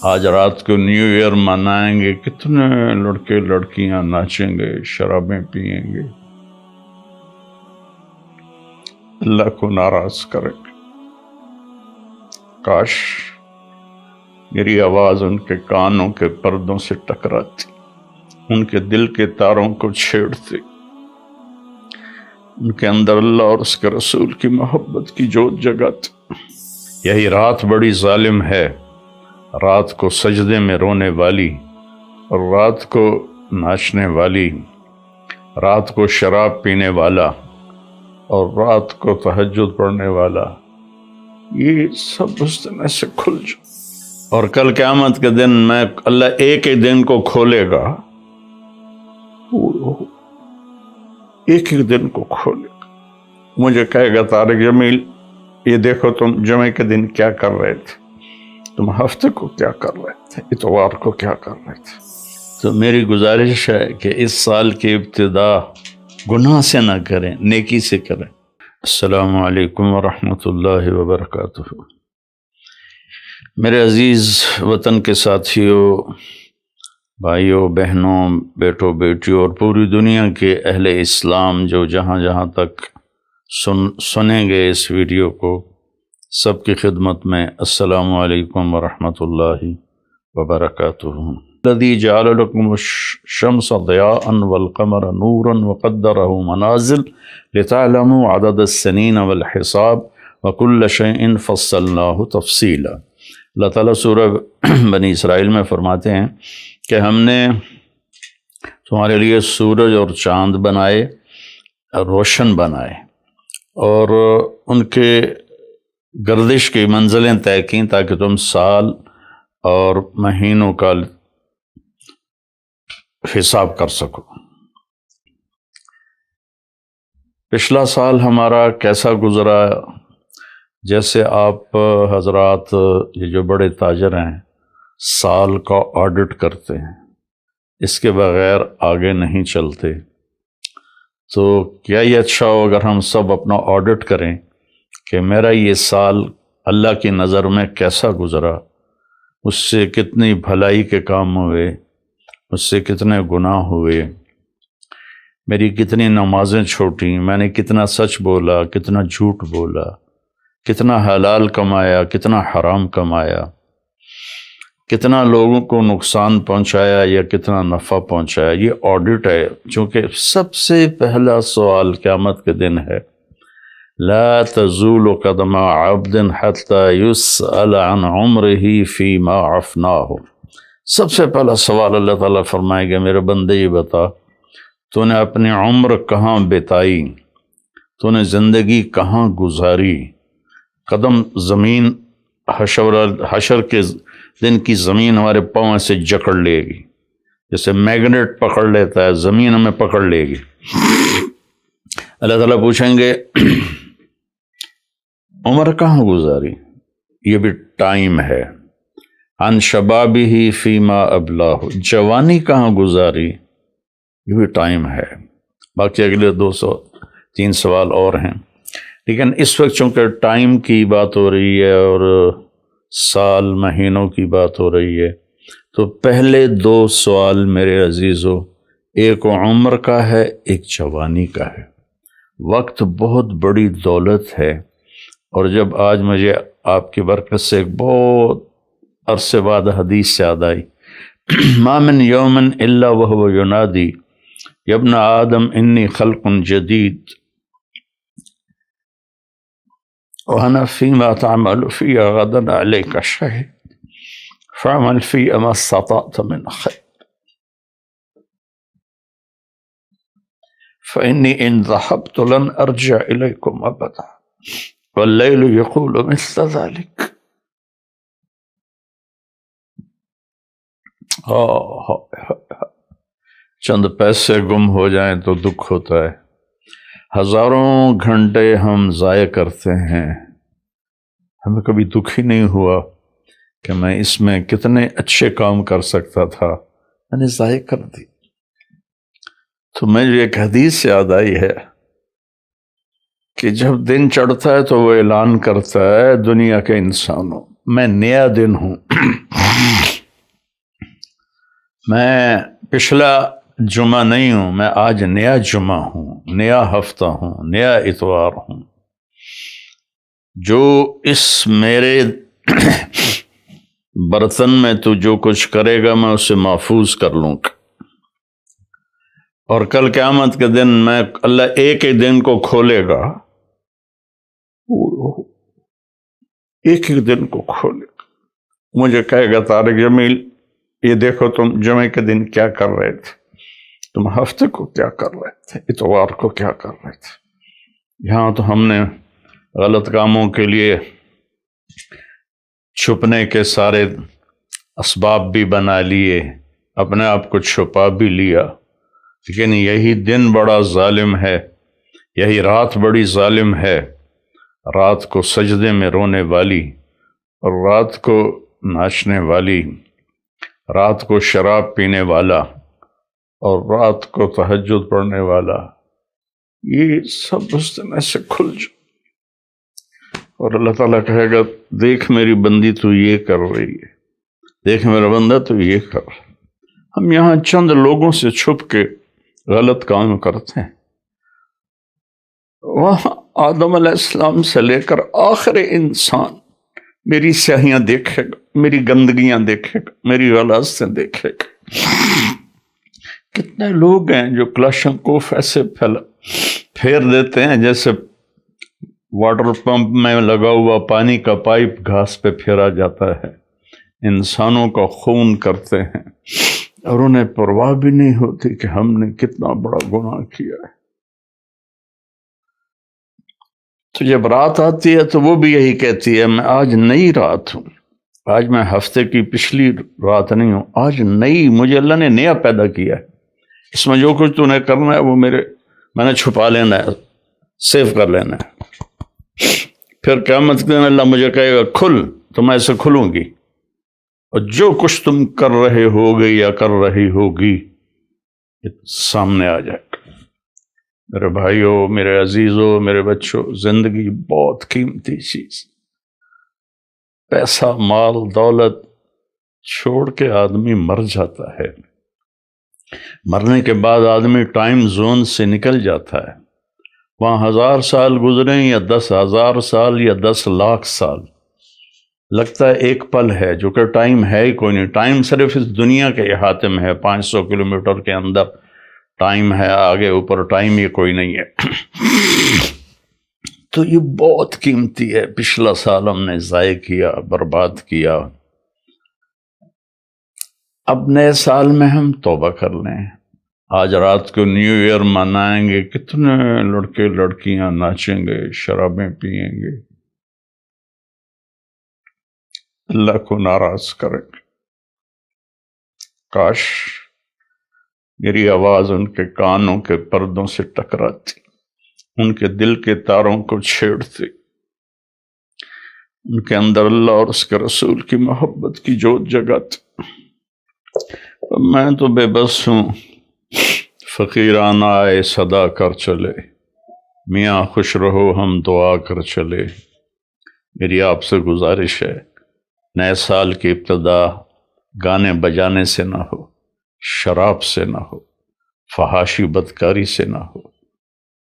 آج رات کو نیو ایئر منائیں گے، کتنے لڑکے لڑکیاں ناچیں گے، شرابیں پئیں گے، اللہ کو ناراض کریں گے۔ کاش میری آواز ان کے کانوں کے پردوں سے ٹکراتی، ان کے دل کے تاروں کو چھیڑتی، ان کے اندر اللہ اور اس کے رسول کی محبت کی جوت جگاتی۔ یہی رات بڑی ظالم ہے، رات کو سجدے میں رونے والی، اور رات کو ناچنے والی، رات کو شراب پینے والا، اور رات کو تہجد پڑھنے والا، یہ سب اس دن سے کھل جائے۔ اور کل قیامت کے دن میں اللہ ایک ہی دن کو کھولے گا، ایک ہی دن کو کھولے گا، مجھے کہے گا طارق جمیل یہ دیکھو تم جمعے کے دن کیا کر رہے تھے، تم ہفتے کو کیا کر رہے تھے، اتوار کو کیا کر رہے تھے۔ تو میری گزارش ہے کہ اس سال کی ابتدا گناہ سے نہ کریں، نیکی سے کریں۔ السلام علیکم ورحمۃ اللہ وبرکاتہ۔ میرے عزیز وطن کے ساتھیوں، بھائیوں، بہنوں، بیٹوں، بیٹیوں اور پوری دنیا کے اہل اسلام جو جہاں جہاں تک سنیں گے اس ویڈیو کو، سب کی خدمت میں السلام علیکم ورحمۃ اللہ وبرکاتہ۔ الذی جعل لکم الشمس ضیاء والقمر نورا وقدرہ منازل لتعلموا عدد السنین والحساب وکل شیء فصلناہ تفصیلا۔ اللہ تعالیٰ سورہ بنی اسرائیل میں فرماتے ہیں کہ ہم نے تمہارے لیے سورج اور چاند بنائے، روشن بنائے، اور ان کے گردش کی منزلیں طے کیں تاکہ تم سال اور مہینوں کا حساب کر سکو۔ پچھلا سال ہمارا کیسا گزرا؟ جیسے آپ حضرات یہ جو بڑے تاجر ہیں سال کا آڈٹ کرتے ہیں، اس کے بغیر آگے نہیں چلتے، تو کیا یہ اچھا ہو اگر ہم سب اپنا آڈٹ کریں کہ میرا یہ سال اللہ کی نظر میں کیسا گزرا، اس سے کتنی بھلائی کے کام ہوئے، اس سے کتنے گناہ ہوئے، میری کتنی نمازیں چھوٹیں، میں نے کتنا سچ بولا، کتنا جھوٹ بولا، کتنا حلال کمایا، کتنا حرام کمایا، کتنا لوگوں کو نقصان پہنچایا یا کتنا نفع پہنچایا۔ یہ آڈٹ ہے، چونکہ سب سے پہلا سوال قیامت کے دن ہے، لا تزول قدم عبد حتى يسأل عن عمره فيما افناه۔ سب سے پہلا سوال اللہ تعالیٰ فرمائے گا، میرے بندے یہ بتا تو نے اپنی عمر کہاں بتائی، تو نے زندگی کہاں گزاری۔ قدم زمین حشر کے دن کی زمین ہمارے پاؤں سے جکڑ لے گی، جیسے میگنیٹ پکڑ لیتا ہے، زمین ہمیں پکڑ لے گی۔ اللہ تعالیٰ پوچھیں گے عمر کہاں گزاری، یہ بھی ٹائم ہے۔ عن شبابہ فیما ابلاہ، جوانی کہاں گزاری، یہ بھی ٹائم ہے۔ باقی اگلے 203 سوال اور ہیں، لیکن اس وقت چونکہ ٹائم کی بات ہو رہی ہے اور سال مہینوں کی بات ہو رہی ہے، تو پہلے 2 سوال میرے عزیزو، ایک عمر کا ہے، ایک جوانی کا ہے۔ وقت بہت بڑی دولت ہے، اور جب آج مجھے آپ کی برکت سے ایک بہت عرصے بعد حدیث یاد آئی، ما من یوم الا وهو ینادی یا ابن آدم انی خلق جدید وانا فیما تعمل فی غدا علیک شہید فاعمل فی ما استطعت من خیر فانی ان ذهبت لن ارجع الیکم ابدا واللیل یقول مثل ذلك۔ چند پیسے گم ہو جائیں تو دکھ ہوتا ہے، ہزاروں گھنٹے ہم ضائع کرتے ہیں، ہمیں کبھی دکھ ہی نہیں ہوا کہ میں اس میں کتنے اچھے کام کر سکتا تھا، میں نے ضائع کر دی۔ تو مجھے ایک حدیث یاد آئی ہے کہ جب دن چڑھتا ہے تو وہ اعلان کرتا ہے دنیا کے انسانوں، میں نیا دن ہوں، میں پچھلا جمعہ نہیں ہوں، میں آج نیا جمعہ ہوں، نیا ہفتہ ہوں، نیا اتوار ہوں۔ جو اس میرے برتن میں تو جو کچھ کرے گا میں اسے محفوظ کر لوں گا، اور کل قیامت کے دن میں اللہ ایک ایک دن کو کھولے گا، ایک ایک دن کو کھولے گا، مجھے کہے گا طارق جمیل یہ دیکھو تم جمعے کے دن کیا کر رہے تھے، تم ہفتے کو کیا کر رہے تھے، اتوار کو کیا کر رہے تھے۔ یہاں تو ہم نے غلط کاموں کے لیے چھپنے کے سارے اسباب بھی بنا لیے، اپنے آپ کو چھپا بھی لیا، لیکن یہی دن بڑا ظالم ہے، یہی رات بڑی ظالم ہے، رات کو سجدے میں رونے والی، اور رات کو ناچنے والی، رات کو شراب پینے والا، اور رات کو تہجد پڑھنے والا، یہ سب اس دن ایسے کھل جائے، اور اللہ تعالیٰ کہے گا دیکھ میری بندی تو یہ کر رہی ہے، دیکھ میرا بندہ تو یہ کر رہا ہے۔ ہم یہاں چند لوگوں سے چھپ کے غلط کام کرتے ہیں، وہاں آدم علیہ السلام سے لے کر آخر انسان میری سیاہیاں دیکھے گا، میری گندگیاں دیکھے گا، میری غلاظتیں دیکھے گا۔ کتنے لوگ ہیں جو کلاشنکوف ایسے پھیر دیتے ہیں جیسے واٹر پمپ میں لگا ہوا پانی کا پائپ گھاس پہ پھیرا جاتا ہے، انسانوں کا خون کرتے ہیں، اور انہیں پرواہ بھی نہیں ہوتی کہ ہم نے کتنا بڑا گناہ کیا ہے۔ تو جب رات آتی ہے تو وہ بھی یہی کہتی ہے میں آج نئی رات ہوں، آج میں ہفتے کی پچھلی رات نہیں ہوں، آج نئی، مجھے اللہ نے نیا پیدا کیا ہے، اس میں جو کچھ تو نے کرنا ہے وہ میں نے چھپا لینا ہے، سیو کر لینا ہے۔ پھر قیامت کے دن اللہ مجھے کہے گا کھل، تو میں ایسے کھلوں گی، اور جو کچھ تم کر رہے ہوگے یا کر رہی ہوگی یہ سامنے آ جائے گا۔ میرے بھائیوں، میرے عزیزوں، میرے بچوں، زندگی بہت قیمتی چیز، پیسہ مال دولت چھوڑ کے آدمی مر جاتا ہے، مرنے کے بعد آدمی ٹائم زون سے نکل جاتا ہے، وہاں 1000 سال گزریں یا 10,000 سال یا 10 لاکھ سال، لگتا ہے ایک پل ہے، جو کہ ٹائم ہے ہی کوئی نہیں، ٹائم صرف اس دنیا کے احاطے میں ہے، 500 کلومیٹر کے اندر ٹائم ہے، آگے اوپر ٹائم ہی کوئی نہیں ہے۔ تو یہ بہت قیمتی ہے، پچھلا سال ہم نے ضائع کیا، برباد کیا، اب نئے سال میں ہم توبہ کر لیں۔ آج رات کو نیو ایئر منائیں گے، کتنے لڑکے لڑکیاں ناچیں گے، شرابیں پئیں گے، اللہ کو ناراض کریں گے۔ کاش میری آواز ان کے کانوں کے پردوں سے ٹکراتی، ان کے دل کے تاروں کو چھیڑتی، ان کے اندر اللہ اور اس کے رسول کی محبت کی جوت جگاتی۔ میں تو بے بس ہوں، فقیرانہ آئے صدا کر چلے، میاں خوش رہو ہم دعا کر چلے۔ میری آپ سے گزارش ہے، نئے سال کی ابتدا گانے بجانے سے نہ ہو، شراب سے نہ ہو، فحاشی بدکاری سے نہ ہو۔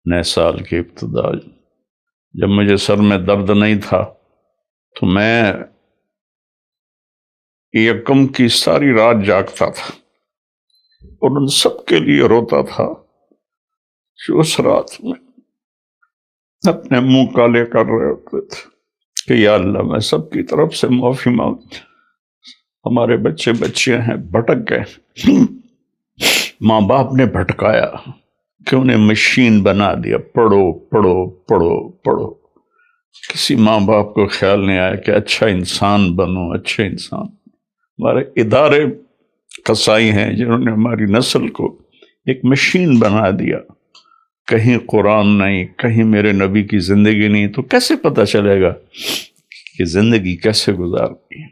نئے سال کی ابتدا، جب مجھے سر میں درد نہیں تھا تو میں یکم کی ساری رات جاگتا تھا اور ان سب کے لیے روتا تھا جو اس رات میں اپنے منہ کالے کر رہے ہوتے تھے کہ یا اللہ میں سب کی طرف سے معافی مانگ، ہمارے بچے بچیاں ہیں بھٹک گئے، ماں باپ نے بھٹکایا کہ انہیں مشین بنا دیا، پڑھو پڑھو پڑھو پڑھو، کسی ماں باپ کو خیال نہیں آیا کہ اچھا انسان بنو، اچھے انسان۔ ہمارے ادارے قصائی ہیں جنہوں نے ہماری نسل کو ایک مشین بنا دیا، کہیں قرآن نہیں، کہیں میرے نبی کی زندگی نہیں، تو کیسے پتہ چلے گا کہ زندگی کیسے گزارتی ہے؟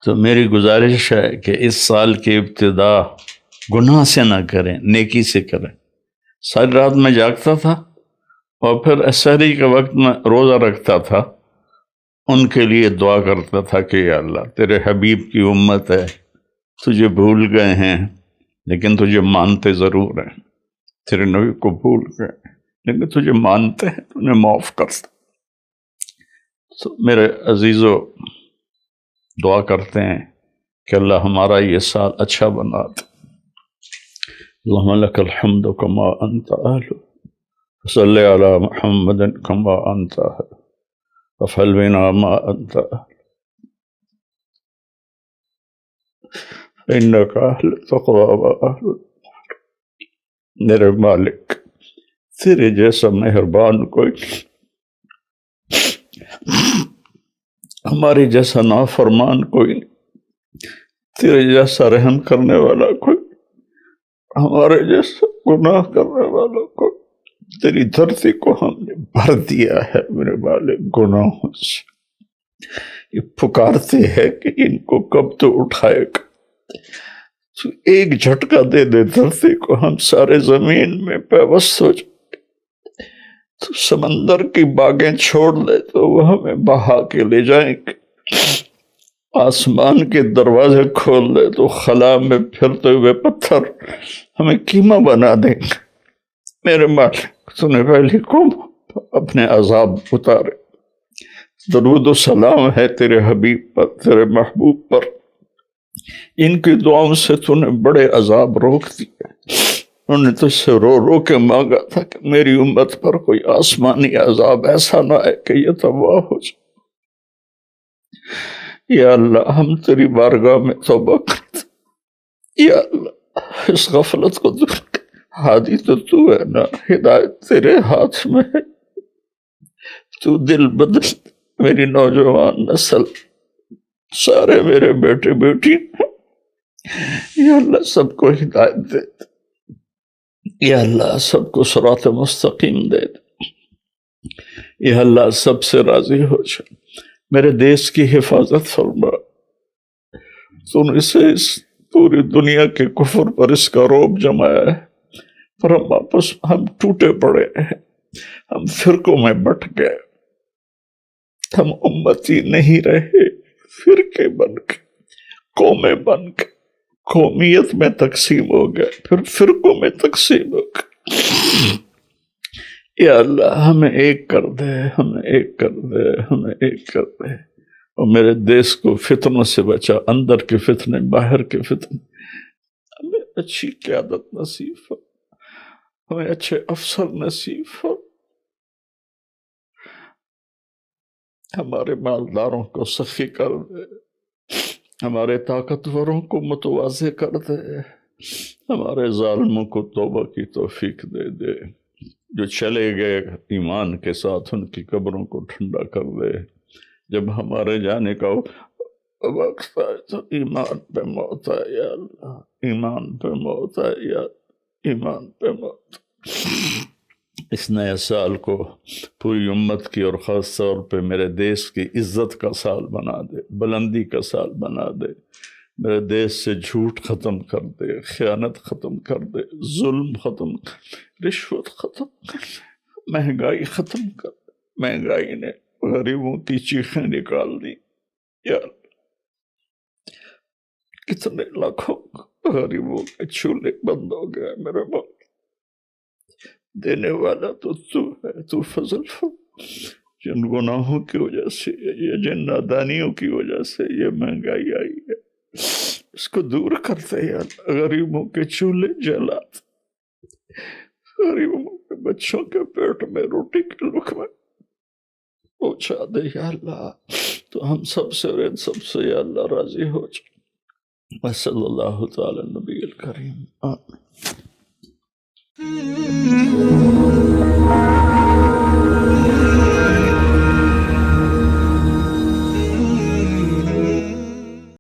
تو میری گزارش ہے کہ اس سال کی ابتدا گناہ سے نہ کریں، نیکی سے کریں۔ ساری رات میں جاگتا تھا اور پھر سحری کے وقت میں روزہ رکھتا تھا، ان کے لیے دعا کرتا تھا کہ یا اللہ تیرے حبیب کی امت ہے، تجھے بھول گئے ہیں لیکن تجھے مانتے ضرور ہیں، تیرے نبی کو بھول گئے لیکن تجھے مانتے ہیں، انہیں معاف کرتے۔ تو میرے عزیزو، دعا کرتے ہیں کہ اللہ ہمارا یہ سال اچھا بنا دے۔ اللہم لک الحمد کما انت اہل، صلی علی محمد کما انت اہل، وفعل بنا ما انت اہل، انک اہل تقوی و اہل۔ میرے مالک، تیرے جیسا مہربان کوئی نہیں، ہماری جیسا نافرمان کوئی نہیں، تیرے جیسا رحم کرنے والا کوئی، ہمارے جیسا گناہ کرنے والا کوئی۔ تیری دھرتی کو ہم نے بھر دیا ہے میرے مالک گناہوں سے، یہ پکارتے ہیں کہ ان کو کب تو اٹھائے گا۔ تو ایک جھٹکا دے دے دھرتی کو، ہم سارے زمین میں پیوست ہو جائیں۔ تو سمندر کی باغیں چھوڑ دے تو وہ ہمیں بہا کے لے جائیں گے، آسمان کے دروازے کھول دے تو خلا میں پھرتے ہوئے پتھر ہمیں کیما بنا دیں گے۔ میرے مالک، تو نے پہلی قوم اپنے عذاب اتارے۔ درود و سلام ہے تیرے حبیب پر، تیرے محبوب پر، ان کی دعاؤں سے تو نے بڑے عذاب روک دیے۔ انہوں نے تجھ سے رو رو کے مانگا تھا کہ میری امت پر کوئی آسمانی عذاب ایسا نہ آئے کہ یہ تباہ ہو جائے۔ یا اللہ، ہم تیری بارگاہ میں توبہ کرتے، یا اللہ اس غفلت کو دور کر۔ ہادی تو تو ہے نا، ہدایت تیرے ہاتھ میں ہے، تو دل بدل۔ میری نوجوان نسل، سارے میرے بیٹے بیٹی، یا اللہ سب کو ہدایت دے دے، یا اللہ سب کو صراط مستقیم دے دے، یا اللہ سب سے راضی ہو جائے۔ میرے دیش کی حفاظت فرما، تو نے اسے اس پوری دنیا کے کفر پر اس کا روب جمایا ہے، پر ہم واپس ہم ٹوٹے پڑے ہیں، ہم فرقوں میں بٹ گئے، ہم امتی نہیں رہے، فرقے بن کے، قومیں بن کے، قومیت میں تقسیم ہو گئے، پھر فرقوں میں تقسیم ہو گئے۔ یا اللہ ہمیں ایک کر دے، ہمیں ایک کر دے، ہمیں ایک کر دے، اور میرے دیش کو فتنوں سے بچا، اندر کے فتنے، باہر کے فتنے۔ ہمیں اچھی قیادت نصیب ہو، ہمیں اچھے افسر نصیب ہو، ہمارے مالداروں کو سخی کر دے، ہمارے طاقتوروں کو متواضع کر دے، ہمارے ظالموں کو توبہ کی توفیق دے دے، جو چلے گئے ایمان کے ساتھ ان کی قبروں کو ٹھنڈا کر دے۔ جب ہمارے جانے کا وقت آئے تو ایمان پہ موت آئے، یا اللہ ایمان پہ موت آئے، یا ایمان پہ موت۔ اس نئے سال کو پوری امت کی اور خاص طور پہ میرے دیش کی عزت کا سال بنا دے، بلندی کا سال بنا دے۔ میرے دیش سے جھوٹ ختم کر دے، خیانت ختم کر دے، ظلم ختم کر، رشوت ختم کر، مہنگائی ختم کر۔ مہنگائی نے غریبوں کی چیخیں نکال دی، یا اللہ کتنے لاکھوں غریبوں کے چولہے بند ہو گئے۔ میرے باپ دینے والا تو تو ہے، تو فضل فرما۔ جن گناہوں کی وجہ سے یا جن نادانیوں کی وجہ سے یہ مہنگائی آئی ہے، اس کو دور کرتے یا اللہ۔ غریبوں کے چولہے جلاتے، غریبوں کے بچوں کے پیٹ میں روٹی کے لقمے پہنچا دے یا اللہ۔ تو ہم سب سے اور ان سب سے یا اللہ راضی ہو جائے۔ صلی اللہ تعالی نبی الکریم، آمین۔